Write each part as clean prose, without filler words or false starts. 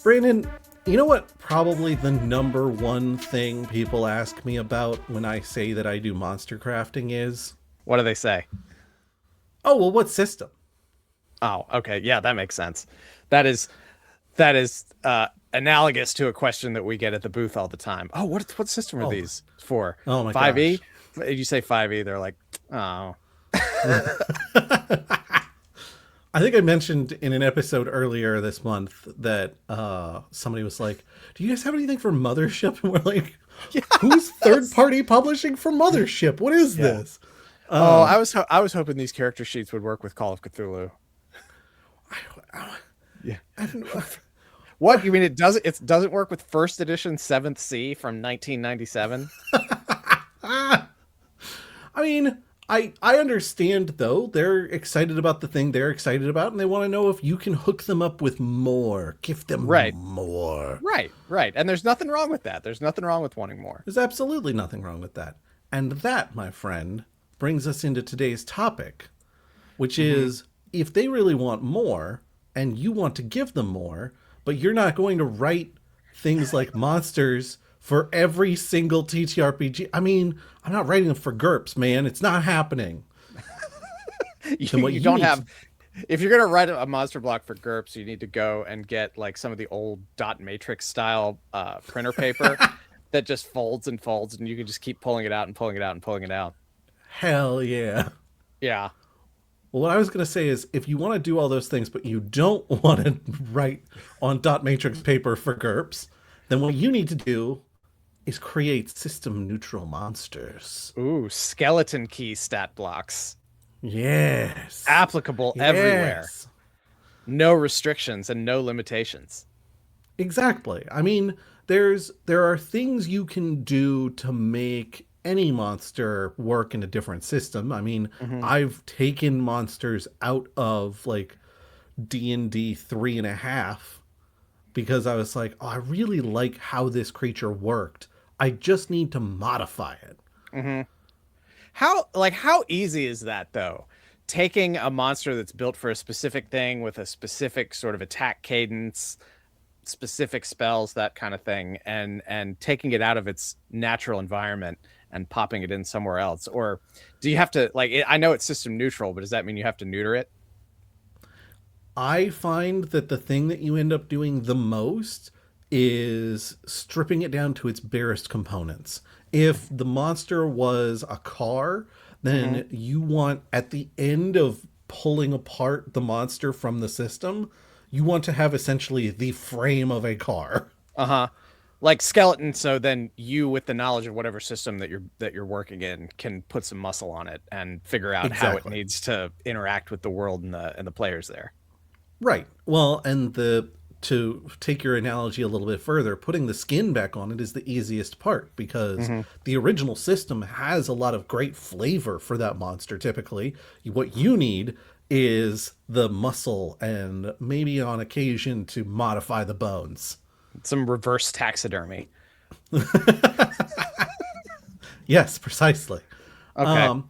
Brandon, you know what probably the number one thing people ask me about when I say that I do monster crafting is? What do they say? Oh, well, what system? Oh, okay. Yeah, that makes sense. That is that is analogous to a question that we get at the booth all the time. Oh, what system are Oh, these for? oh my 5e? gosh. If you say 5e, they're like, "Oh." I think I mentioned in an episode earlier this month that somebody was like, "Do you guys have anything for Mothership?" And we're like, "Who's third party publishing for Mothership? What is Yeah. this?" Oh, Um, I was hoping these character sheets would work with Call of Cthulhu. Yeah. I don't know. What? You mean it doesn't work with first edition 7th C from 1997? I mean, I understand though. They're excited about the thing they're excited about, and they want to know if you can hook them up with more. Give them Right. more. Right. And there's nothing wrong with that. There's nothing wrong with wanting more. There's absolutely nothing wrong with that. And that, my friend, brings us into today's topic, which is if they really want more and you want to give them more, but you're not going to write things like monsters for every single TTRPG. I mean, I'm not writing them for GURPS, man. It's not happening. Then what You you don't need have to- if you're gonna write a monster block for GURPS, you need to go and get like some of the old dot matrix style printer paper that just folds and folds, and you can just keep pulling it out and pulling it out and pulling it out. Hell yeah. Yeah. Well, what I was going to say is if you want to do all those things, but you don't want to write on dot matrix paper for GURPS, then what you need to do is create system neutral monsters. Ooh, skeleton key stat blocks. Yes. Applicable everywhere. Yes. No restrictions and no limitations. Exactly. I mean, there are things you can do to make any monster work in a different system. I mean, I've taken monsters out of like D&D 3.5 because I was like, oh, I really like how this creature worked. I just need to modify it. How easy is that though? Taking a monster that's built for a specific thing with a specific sort of attack cadence, specific spells, that kind of thing, and taking it out of its natural environment and popping it in somewhere else. Or do you have to I know it's system neutral, but does that mean you have to neuter it? I find that the thing that you end up doing the most is stripping it down to its barest components. If the monster was a car, then you want at the end of pulling apart the monster from the system, you want to have essentially the frame of a car. Uh-huh. Like skeleton, so then you, with the knowledge of whatever system that you're working in, can put some muscle on it and figure out how it Exactly. needs to interact with the world and the players there. Right. Well, and the to take your analogy a little bit further, putting the skin back on it is the easiest part because the original system has a lot of great flavor for that monster typically. What you need is the muscle and maybe on occasion to modify the bones. Some reverse taxidermy. Yes, precisely. Okay.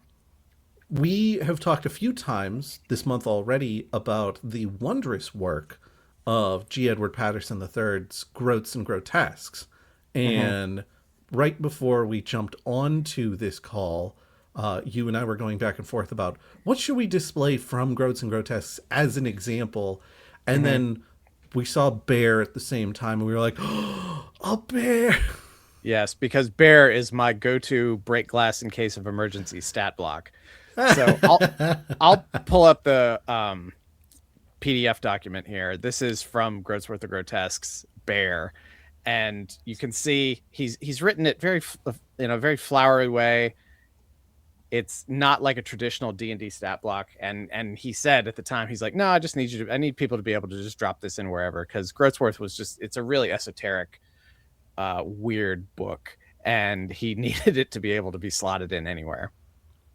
We have talked a few times this month already about the wondrous work of G. Edward Patterson III's Groats and Grotesques. And right before we jumped onto this call, you and I were going back and forth about what should we display from Groats and Grotesques as an example. And then we saw Bear at the same time, and we were like, oh, a bear! Yes, because bear is my go-to break glass in case of emergency stat block. So I'll pull up the PDF document here. This is from Groatsworth of Grotesques Bear, and you can see he's written it very in a very flowery way. It's not like a traditional D&D stat block, and he said at the time, he's like, no, I need people to be able to just drop this in wherever, because Groatsworth it's a really esoteric, weird book, and he needed it to be able to be slotted in anywhere.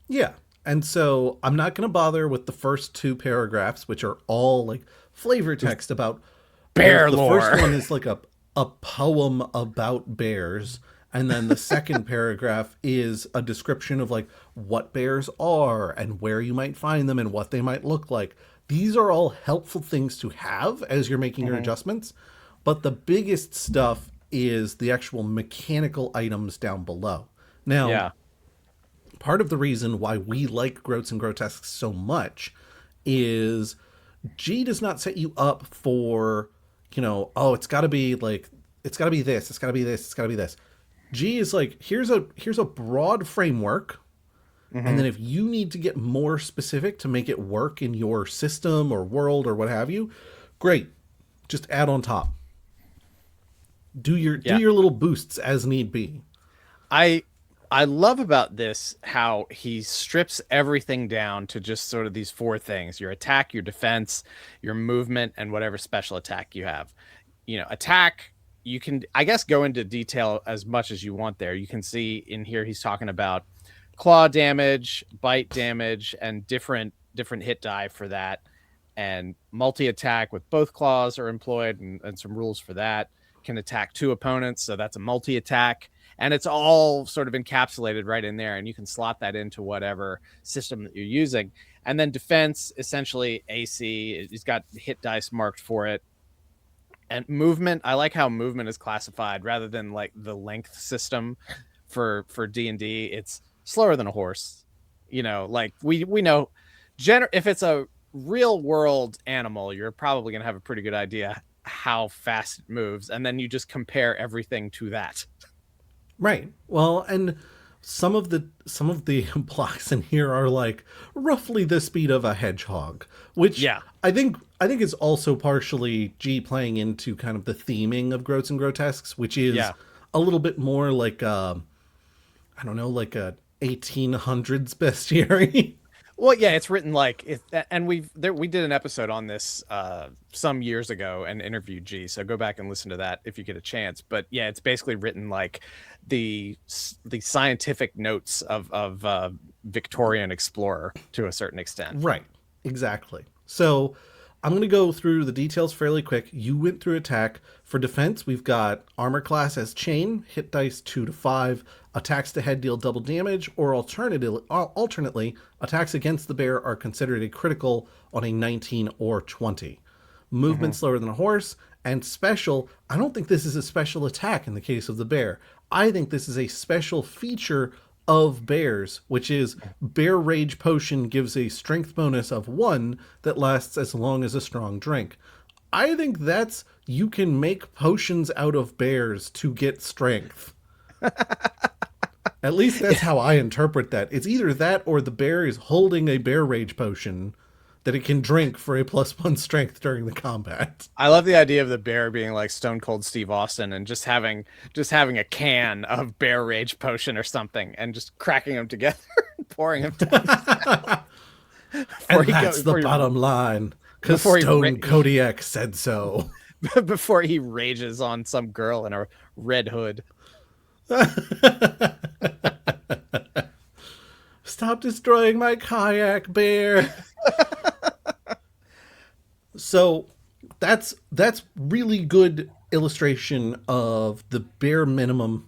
Yeah. And so I'm not going to bother with the first two paragraphs, which are all like flavor text about Bear the lore. first one is like a poem about bears. And then the second paragraph is a description of like what bears are and where you might find them and what they might look like. These are all helpful things to have as you're making your adjustments. But the biggest stuff is the actual mechanical items down below. Now, Yeah. part of the reason why we like Groats and Grotesques so much is G does not set you up for, oh, it's got to be like, it's got to be this, it's got to be this, it's got to be this. G is like, here's a broad framework, and Hmm. then if you need to get more specific to make it work in your system or world or what have you, great, just add on top. Do Yeah. your little boosts as need be. I I love about this how he strips everything down to just sort of these four things: your attack, your defense, your movement, and whatever special attack you have. Attack, you can, I guess, go into detail as much as you want there. You can see in here he's talking about claw damage, bite damage, and different hit die for that. And multi attack with both claws are employed, and some rules for that. Can attack two opponents, so that's a multi attack. And it's all sort of encapsulated right in there, and you can slot that into whatever system that you're using. And then defense, essentially AC, he's got hit dice marked for it. And movement, I like how movement is classified rather than like the length system for D&D. It's slower than a horse. Like we know if it's a real world animal, you're probably going to have a pretty good idea how fast it moves, and then you just compare everything to that. Right. Well, and some of the blocks in here are like roughly the speed of a hedgehog, which Yeah. I think is also partially G playing into kind of the theming of Groats and Grotesques, which is Yeah. a little bit more like I don't know, like a 1800s bestiary. Well, yeah, it's written like it, and we did an episode on this some years ago and interviewed G. So go back and listen to that if you get a chance. But yeah, it's basically written like the scientific notes of Victorian explorer to a certain extent. Right. Exactly. So I'm going to go through the details fairly quick. You went through attack. For defense, we've got armor class as chain, hit dice 2 to 5, attacks to head deal double damage, or alternately, attacks against the bear are considered a critical on a 19 or 20. Movement Hmm. slower than a horse, and special. I don't think this is a special attack in the case of the bear. I think this is a special feature of bears, which is bear rage potion gives a strength bonus of 1 that lasts as long as a strong drink. I think that's you can make potions out of bears to get strength. At least that's how I interpret that. It's either that or the bear is holding a bear rage potion that it can drink for a +1 strength during the combat. I love the idea of the bear being like Stone Cold Steve Austin and just having a can of bear rage potion or something and just cracking them together and pouring them down before And that's the bottom line. Because before he Stone Kodiak said so. before he rages on some girl in a red hood. Stop destroying my kayak, bear. So that's really good illustration of the bare minimum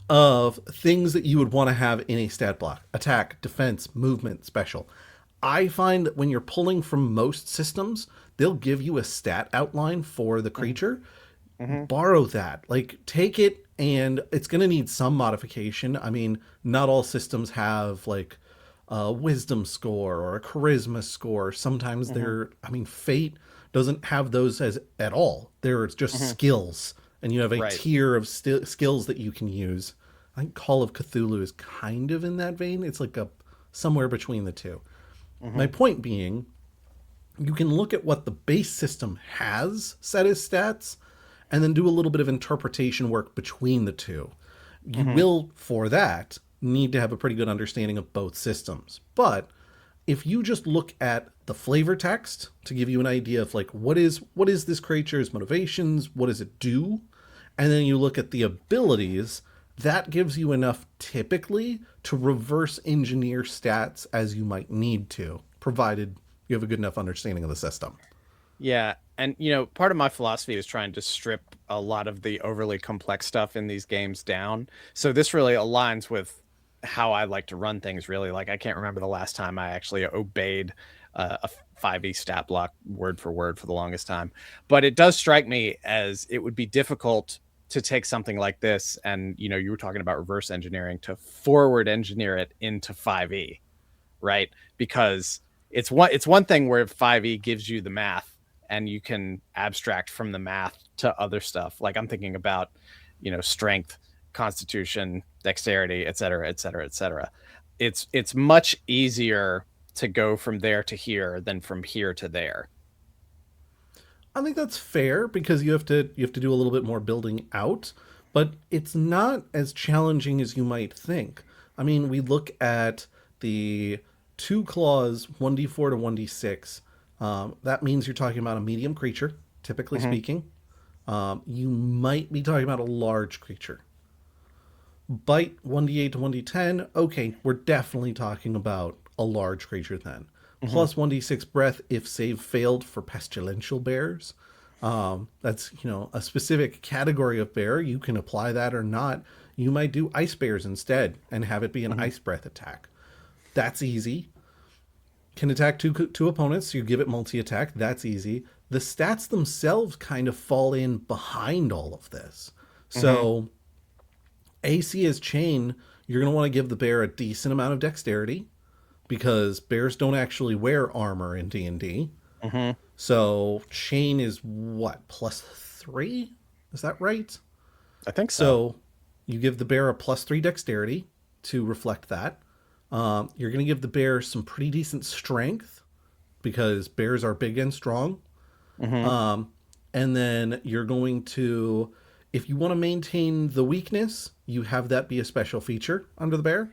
of things that you would want to have in a stat block: attack, defense, movement, special. I find that when you're pulling from most systems, they'll give you a stat outline for the creature. Mm-hmm. Borrow that, like take it, and it's going to need some modification. I mean, not all systems have like a wisdom score or a charisma score. Sometimes Mm-hmm. fate doesn't have those as at all. They're just Mm-hmm. skills, and you have a Right. tier of skills that you can use. I think Call of Cthulhu is kind of in that vein. It's like a somewhere between the two. Mm-hmm. My point being, you can look at what the base system has set as stats and then do a little bit of interpretation work between the two. You Mm-hmm. will, for that, need to have a pretty good understanding of both systems. But if you just look at the flavor text to give you an idea of like what is this creature's motivations, what does it do, and then you look at the abilities, that gives you enough typically to reverse engineer stats as you might need to, provided you have a good enough understanding of the system. Yeah, and part of my philosophy is trying to strip a lot of the overly complex stuff in these games down. So this really aligns with how I like to run things, really. Like I can't remember the last time I actually obeyed a 5e stat block word for word for the longest time. But it does strike me as it would be difficult to take something like this and, you were talking about reverse engineering, to forward engineer it into 5e, right? Because it's one thing where 5e gives you the math and you can abstract from the math to other stuff. Like I'm thinking about, strength, constitution, dexterity, et cetera, et cetera, et cetera. It's much easier to go from there to here than from here to there. I think that's fair because you have to do a little bit more building out, but it's not as challenging as you might think. I mean, we look at the two claws, 1d4 to 1d6. That means you're talking about a medium creature, typically speaking. You might be talking about a large creature. Bite, 1d8 to 1d10. Okay, we're definitely talking about a large creature then. Plus 1d6 breath if save failed for pestilential bears. That's, a specific category of bear. You can apply that or not. You might do ice bears instead and have it be an ice breath attack. That's easy. Can attack two opponents. You give it multi-attack. That's easy. The stats themselves kind of fall in behind all of this. So AC as chain, you're going to want to give the bear a decent amount of dexterity because bears don't actually wear armor in D&D. So chain is what, +3? Is that right? I think So you give the bear a +3 dexterity to reflect that. You're going to give the bear some pretty decent strength because bears are big and strong. And then you're going to, if you want to maintain the weakness, you have that be a special feature under the bear.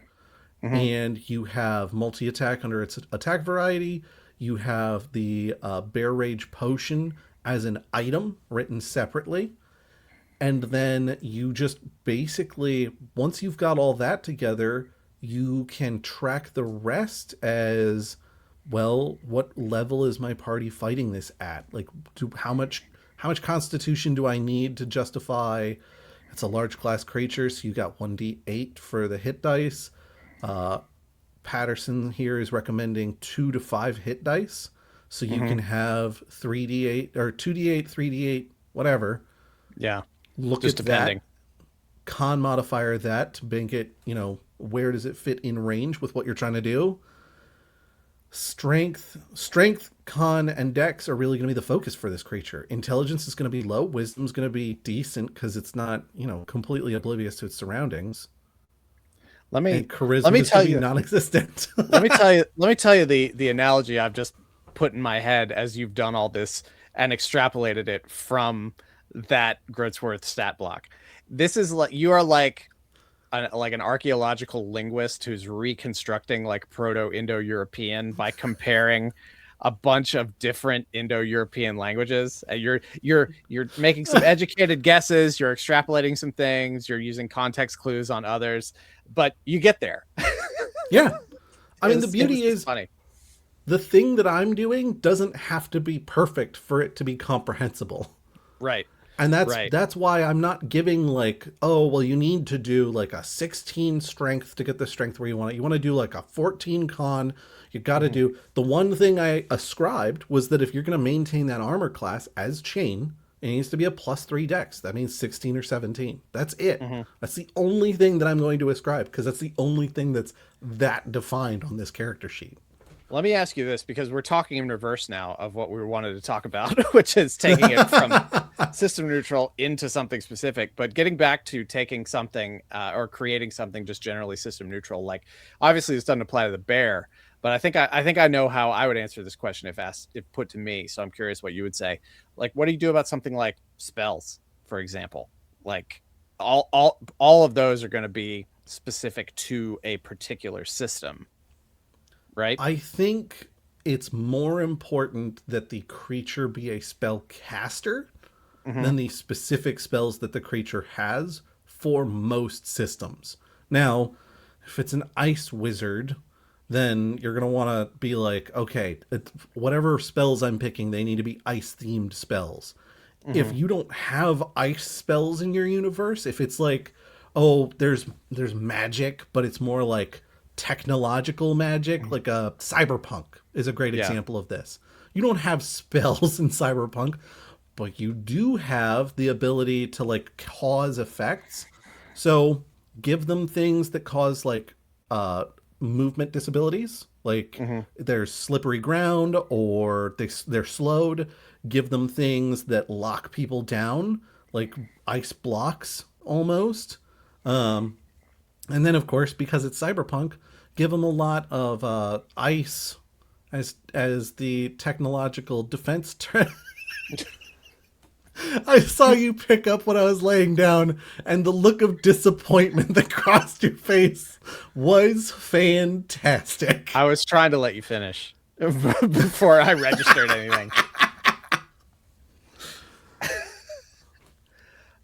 And you have multi-attack under its attack variety. You have the Bear Rage Potion as an item written separately. And then you just basically, once you've got all that together, you can track the rest as, well, what level is my party fighting this at? Like, how much constitution do I need to justify? It's a large class creature, so you got 1d8 for the hit dice. Patterson here is recommending 2 to 5 hit dice, so you can have 3d8 or 2d8, 3d8, whatever. Yeah. Look Just at depending. that, con modifier that to make it, where does it fit in range with what you're trying to do? Strength, con, and dex are really going to be the focus for this creature. Intelligence is going to be low. Wisdom's going to be decent because it's not, completely oblivious to its surroundings. Let me And charisma let me is tell going to you be non-existent. let me tell you the analogy I've just put in my head as you've done all this and extrapolated it from that Grotsworth stat block. This is like you are like an archaeological linguist who's reconstructing like Proto-Indo-European by comparing a bunch of different Indo-European languages. You're making some educated guesses, you're extrapolating some things, you're using context clues on others, but you get there. Yeah. I mean, the beauty is funny. the thing that I'm doing doesn't have to be perfect for it to be comprehensible. Right. And Right. that's why I'm not giving like, oh, well, you need to do like a 16 strength to get the strength where you want it. You want to do like a 14 con. You got to do the one thing I ascribed was that if you're going to maintain that armor class as chain, it needs to be a +3 dex. That means 16 or 17. That's it. That's the only thing that I'm going to ascribe because that's the only thing that's that defined on this character sheet. Let me ask you this, because we're talking in reverse now of what we wanted to talk about, which is taking it from system neutral into something specific. But getting back to taking something or creating something just generally system neutral, like obviously this doesn't apply to the bear, but I think I know how I would answer this question if put to me. So I'm curious what you would say. Like, what do you do about something like spells, for example? Like all of those are going to be specific to a particular system. Right? I think it's more important that the creature be a spell caster than the specific spells that the creature has for most systems. Now, if it's an ice wizard, then you're going to want to be like, okay, whatever spells I'm picking, they need to be ice themed spells. If you don't have ice spells in your universe, if it's like, oh, there's magic, but it's more like technological magic, like a cyberpunk is a great example of this. you don't have spells in Cyberpunk, but you do have the ability to like cause effects. So give them things that cause like movement disabilities, like Mm-hmm. there's slippery ground or they're slowed. Give them things that lock people down, like ice blocks almost. And then, of course, because it's cyberpunk, give them a lot of ice as the technological defense. I saw you pick up when I was laying down, and the look of disappointment that crossed your face was fantastic. I was trying to let you finish before I registered anything.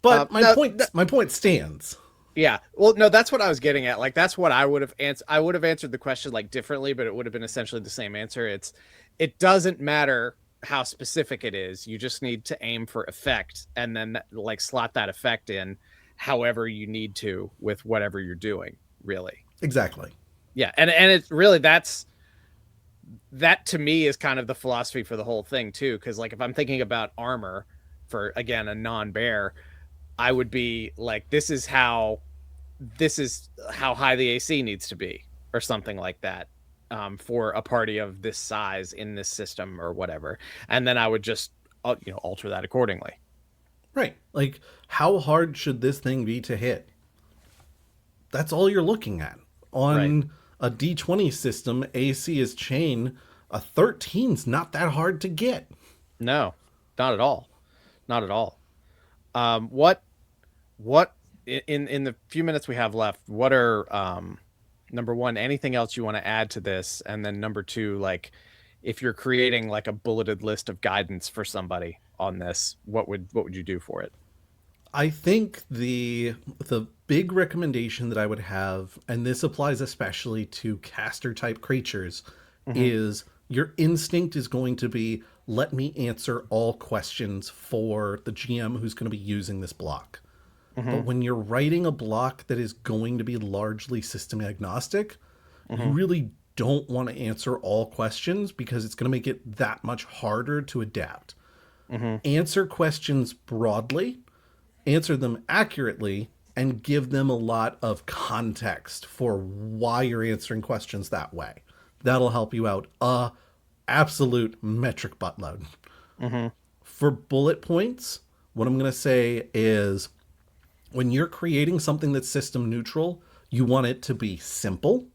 But No, my point stands. yeah. Well, no, that's what I was getting at. Like, that's what I would have answered. I would have answered the question like differently, but it would have been essentially the same answer. It doesn't matter how specific it is. You just need to aim for effect and then like slot that effect in however you need to with whatever you're doing, really. Exactly. Yeah. And it's really that to me is kind of the philosophy for the whole thing too. Cause like if I'm thinking about armor for again a non-bear, I would be like, this is how high the AC needs to be, or something like that, for a party of this size in this system or whatever, and then I would just alter that accordingly. Right. Like, how hard should this thing be to hit? That's all you're looking at. On Right. a D20 system, AC is chain. A 13's not that hard to get. No, not at all, not at all. What in the few minutes we have left, what are number one, anything else you want to add to this, and then number two, like if you're creating like a bulleted list of guidance for somebody on this, what would you do for it? I think the big recommendation that I would have, and this applies especially to caster type creatures, Mm-hmm. is your instinct is going to be let me answer all questions for the GM who's going to be using this block. Mm-hmm. But when you're writing a block that is going to be largely system agnostic, you Mm-hmm. really don't want to answer all questions because it's going to make it that much harder to adapt. Mm-hmm. Answer questions broadly, answer them accurately, and give them a lot of context for why you're answering questions that way. That'll help you out a absolute metric buttload. Mm-hmm. For bullet points, what I'm going to say is when you're creating something that's system neutral, you want it to be simple.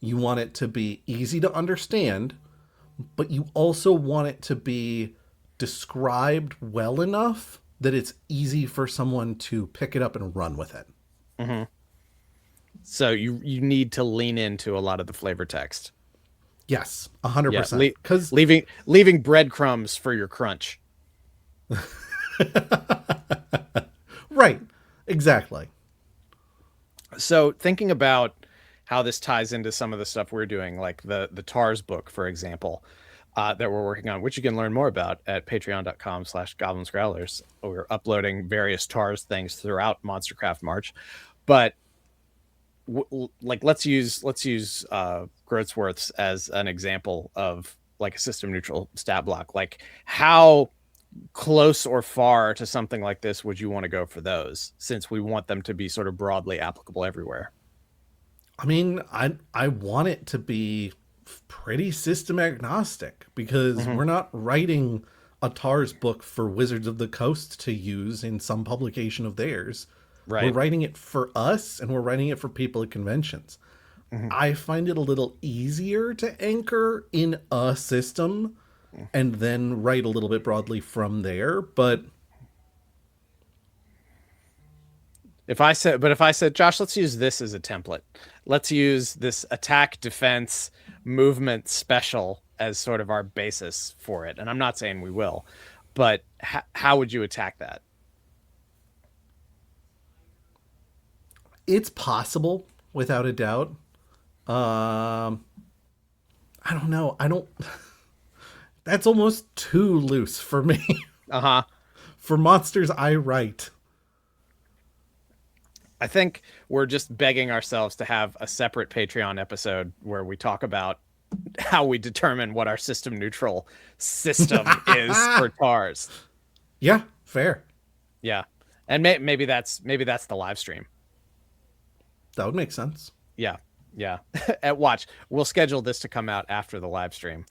You want it to be easy to understand, but you also want it to be described well enough that it's easy for someone to pick it up and run with it. Mm-hmm. So you need to lean into a lot of the flavor text. Yes, Yeah, 100%. Because leaving breadcrumbs for your crunch. right, exactly. So thinking about how this ties into some of the stuff we're doing, like the TARS book, for example, that we're working on, which you can learn more about at patreon.com/goblins growlers. We're uploading various TARS things throughout Monstercraft March, but like let's use Groatsworth's as an example of like a system neutral stat block. Like how close or far to something like this would you want to go for those, since we want them to be sort of broadly applicable everywhere? I mean, I want it to be pretty system agnostic because Mm-hmm. we're not writing a TARS book for Wizards of the Coast to use in some publication of theirs. We're Right. writing it for us and we're writing it for people at conventions. Mm-hmm. I find it a little easier to anchor in a system and then write a little bit broadly from there, but If I said, Josh, let's use this as a template. Let's use this attack, defense, movement, special as sort of our basis for it. And I'm not saying we will, but how would you attack that? it's possible without a doubt. I don't know. I don't That's almost too loose for me. Uh-huh. For monsters I write. I think we're just begging ourselves to have a separate Patreon episode where we talk about how we determine what our system neutral system is for TARS. Yeah, fair. Yeah. And maybe that's the live stream. That would make sense. Yeah. Yeah. At watch. We'll schedule this to come out after the live stream.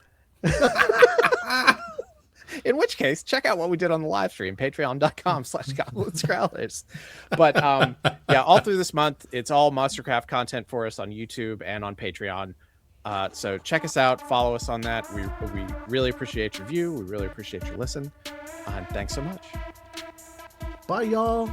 In which case, check out what we did on the live stream, patreon.com/Goblins Growlers. But yeah, all through this month, it's all Monstercraft content for us on YouTube and on Patreon. So check us out, follow us on that. We really appreciate your view. We really appreciate your listen. And thanks so much. Bye, y'all.